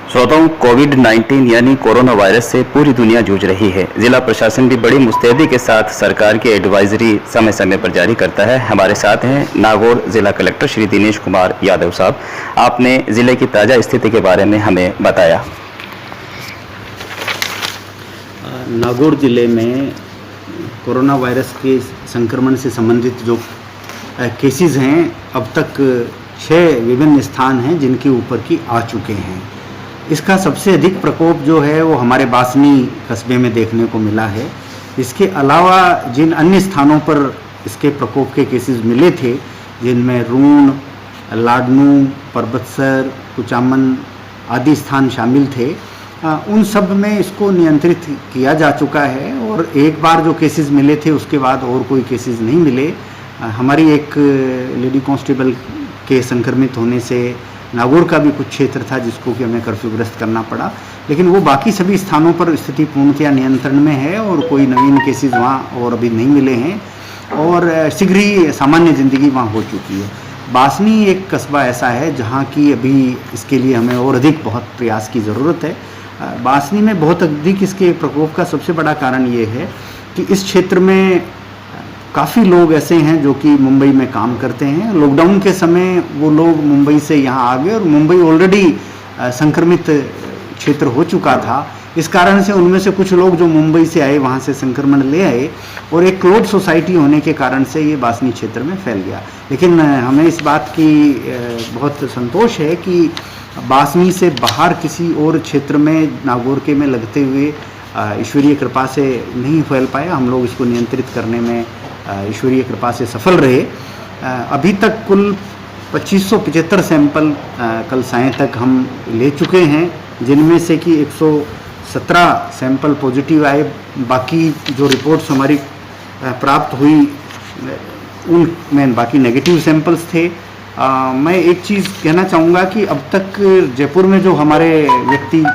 श्रोताओं, कोविड-19 यानी corona virus से पूरी दुनिया जूझ रही है। जिला प्रशासन भी बड़ी मुस्तैदी के साथ सरकार की एडवाइजरी समय समय पर जारी करता है। हमारे साथ हैं नागौर जिला कलेक्टर श्री दिनेश कुमार यादव साहब। आपने जिले की ताज़ा स्थिति के बारे में हमें बताया। नागौर जिले में कोरोना वायरस के संक्रमण से संबंधित जो केसेस हैं, अब तक 6 विभिन्न स्थान हैं जिनके ऊपर की आ चुके हैं। इसका सबसे अधिक प्रकोप जो है वो हमारे बासनी कस्बे में देखने को मिला है। इसके अलावा जिन अन्य स्थानों पर इसके प्रकोप के केसेस मिले थे, जिनमें रूण, लाडनू, परबतसर, कुचामन आदि स्थान शामिल थे, उन सब में इसको नियंत्रित किया जा चुका है। और एक बार जो केसेस मिले थे उसके बाद और कोई केसेस नहीं मिले। हमारी एक लेडी कांस्टेबल के संक्रमित होने से नागौर का भी कुछ क्षेत्र था जिसको कि हमें कर्फ्यूग्रस्त करना पड़ा, लेकिन वो बाकी सभी स्थानों पर स्थिति पूर्णतया नियंत्रण में है और कोई नवीन केसेस वहाँ और अभी नहीं मिले हैं और शीघ्र ही सामान्य ज़िंदगी वहाँ हो चुकी है। बासनी एक कस्बा ऐसा है जहाँ की अभी इसके लिए हमें और अधिक बहुत प्रयास की ज़रूरत है। बासनी में बहुत अधिक इसके प्रकोप का सबसे बड़ा कारण ये है कि इस क्षेत्र में काफ़ी लोग ऐसे हैं जो कि मुंबई में काम करते हैं। लॉकडाउन के समय वो लोग मुंबई से यहाँ आ गए और मुंबई ऑलरेडी संक्रमित क्षेत्र हो चुका था। इस कारण से उनमें से कुछ लोग जो मुंबई से आए वहाँ से संक्रमण ले आए और एक क्लोज सोसाइटी होने के कारण से ये बासनी क्षेत्र में फैल गया। लेकिन हमें इस बात की बहुत संतोष है कि बासनी से बाहर किसी और क्षेत्र में नागौर के में लगते हुए ईश्वरीय कृपा से नहीं फैल पाया। हम लोग इसको नियंत्रित करने में ईश्वरीय कृपा से सफल रहे। अभी तक कुल 2575 सैंपल कल सायं तक हम ले चुके हैं, जिनमें से कि 117 सैंपल पॉजिटिव आए। बाकी जो रिपोर्ट्स हमारी प्राप्त हुई उनमें बाकी नेगेटिव सैंपल्स थे। मैं एक चीज़ कहना चाहूँगा कि अब तक जयपुर में जो हमारे व्यक्ति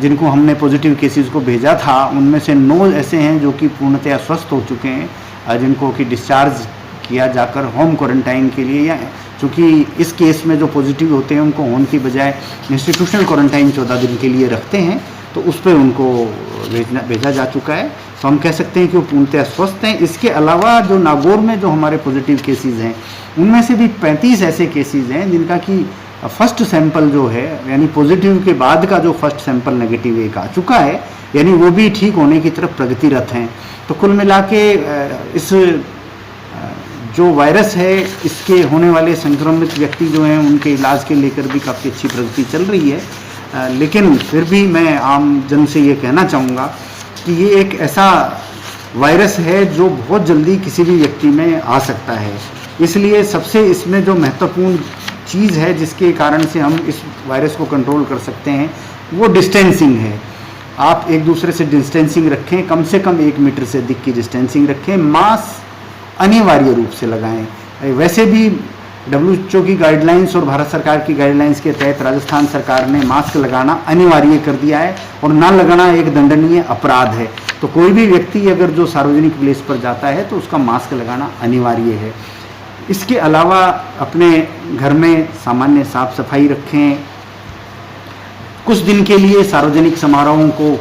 जिनको हमने पॉजिटिव केसेस को भेजा था, उनमें से 9 ऐसे हैं जो कि पूर्णतया स्वस्थ हो चुके हैं, जिनको कि डिस्चार्ज किया जाकर होम क्वारंटाइन के लिए, या चूँकि इस केस में जो पॉजिटिव होते हैं उनको होम की बजाय इंस्टीट्यूशनल क्वारंटाइन 14 दिन के लिए रखते हैं, तो उस पर उनको भेजा जा चुका है। तो हम कह सकते हैं कि वो पूर्णतः स्वस्थ हैं। इसके अलावा जो नागौर में जो हमारे पॉजिटिव केसेस हैं, उनमें से भी 35 ऐसे केसेस हैं जिनका कि फर्स्ट सैंपल जो है, यानी पॉजिटिव के बाद का जो फर्स्ट सैंपल नेगेटिव एक आ चुका है, यानी वो भी ठीक होने की तरफ प्रगतिरत हैं। तो कुल मिला के इस जो वायरस है, इसके होने वाले संक्रमित व्यक्ति जो हैं उनके इलाज के लेकर भी काफ़ी अच्छी प्रगति चल रही है। लेकिन फिर भी मैं आम जन से ये कहना चाहूँगा कि ये एक ऐसा वायरस है जो बहुत जल्दी किसी भी व्यक्ति में आ सकता है। इसलिए सबसे इसमें जो महत्वपूर्ण चीज़ है जिसके कारण से हम इस वायरस को कंट्रोल कर सकते हैं, वो डिस्टेंसिंग है। आप एक दूसरे से डिस्टेंसिंग रखें, कम से कम 1 मीटर से अधिक की डिस्टेंसिंग रखें। मास्क अनिवार्य रूप से लगाएं। वैसे भी WHO की गाइडलाइंस और भारत सरकार की गाइडलाइंस के तहत राजस्थान सरकार ने मास्क लगाना अनिवार्य कर दिया है और ना लगाना एक दंडनीय अपराध है। तो कोई भी व्यक्ति अगर जो सार्वजनिक प्लेस पर जाता है तो उसका मास्क लगाना अनिवार्य है। इसके अलावा अपने घर में सामान्य साफ सफाई रखें। कुछ दिन के लिए सार्वजनिक समारोहों को,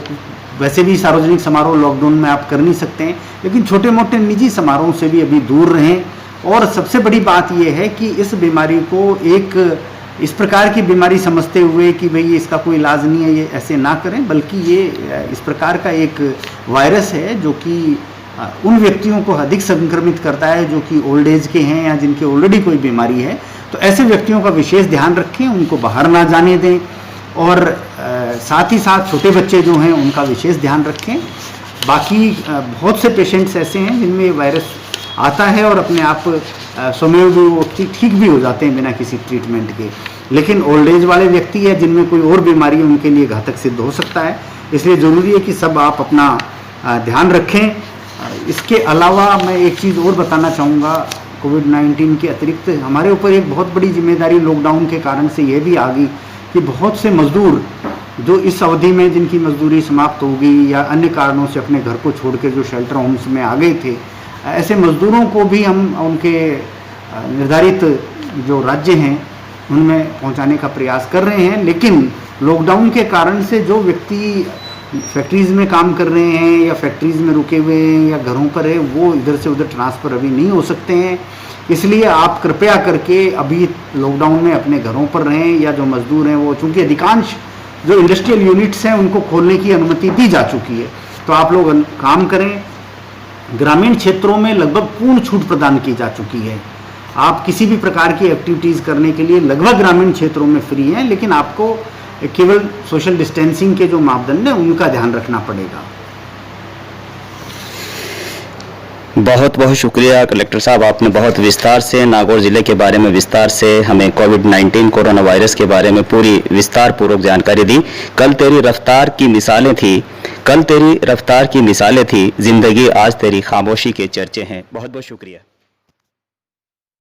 वैसे भी सार्वजनिक समारोह लॉकडाउन में आप कर नहीं सकते हैं, लेकिन छोटे मोटे निजी समारोहों से भी अभी दूर रहें। और सबसे बड़ी बात यह है कि इस बीमारी को एक इस प्रकार की बीमारी समझते हुए कि भाई इसका कोई इलाज नहीं है, ये ऐसे ना करें, बल्कि ये इस प्रकार का एक वायरस है जो कि उन व्यक्तियों को अधिक संक्रमित करता है जो कि ओल्ड एज के हैं या जिनके ऑलरेडी कोई बीमारी है। तो ऐसे व्यक्तियों का विशेष ध्यान रखें, उनको बाहर ना जाने दें और साथ ही साथ छोटे बच्चे जो हैं उनका विशेष ध्यान रखें। बाकी बहुत से पेशेंट्स ऐसे हैं जिनमें वायरस आता है और अपने आप स्वयं भी वो ठीक भी हो जाते हैं बिना किसी ट्रीटमेंट के, लेकिन ओल्ड एज वाले व्यक्ति है जिनमें कोई और बीमारी है, उनके लिए घातक सिद्ध हो सकता है। इसलिए ज़रूरी है कि सब आप अपना ध्यान रखें। इसके अलावा मैं एक चीज़ और बताना चाहूँगा, कोविड-19 के अतिरिक्त हमारे ऊपर एक बहुत बड़ी जिम्मेदारी लॉकडाउन के कारण से ये भी आ गई कि बहुत से मज़दूर जो इस अवधि में जिनकी मजदूरी समाप्त हो गई या अन्य कारणों से अपने घर को छोड़ के जो शेल्टर होम्स में आ गए थे, ऐसे मज़दूरों को भी हम उनके निर्धारित जो राज्य हैं उनमें पहुंचाने का प्रयास कर रहे हैं। लेकिन लॉकडाउन के कारण से जो व्यक्ति फैक्ट्रीज़ में काम कर रहे हैं या फैक्ट्रीज़ में रुके हुए हैं या घरों पर है, वो इधर से उधर ट्रांसफ़र अभी नहीं हो सकते हैं। इसलिए आप कृपया करके अभी लॉकडाउन में अपने घरों पर रहें, या जो मजदूर हैं वो, चूँकि अधिकांश जो इंडस्ट्रियल यूनिट्स हैं उनको खोलने की अनुमति दी जा चुकी है, तो आप लोग काम करें। ग्रामीण क्षेत्रों में लगभग पूर्ण छूट प्रदान की जा चुकी है। आप किसी भी प्रकार की एक्टिविटीज़ करने के लिए लगभग ग्रामीण क्षेत्रों में फ्री हैं, लेकिन आपको केवल सोशल डिस्टेंसिंग के जो मापदंड हैं उनका ध्यान रखना पड़ेगा। बहुत बहुत शुक्रिया कलेक्टर साहब, आपने बहुत विस्तार से नागौर ज़िले के बारे में विस्तार से हमें कोविड-19 कोरोना वायरस के बारे में पूरी विस्तार पूर्वक जानकारी दी। कल तेरी रफ्तार की मिसालें थी, जिंदगी आज तेरी खामोशी के चर्चे हैं। बहुत बहुत शुक्रिया।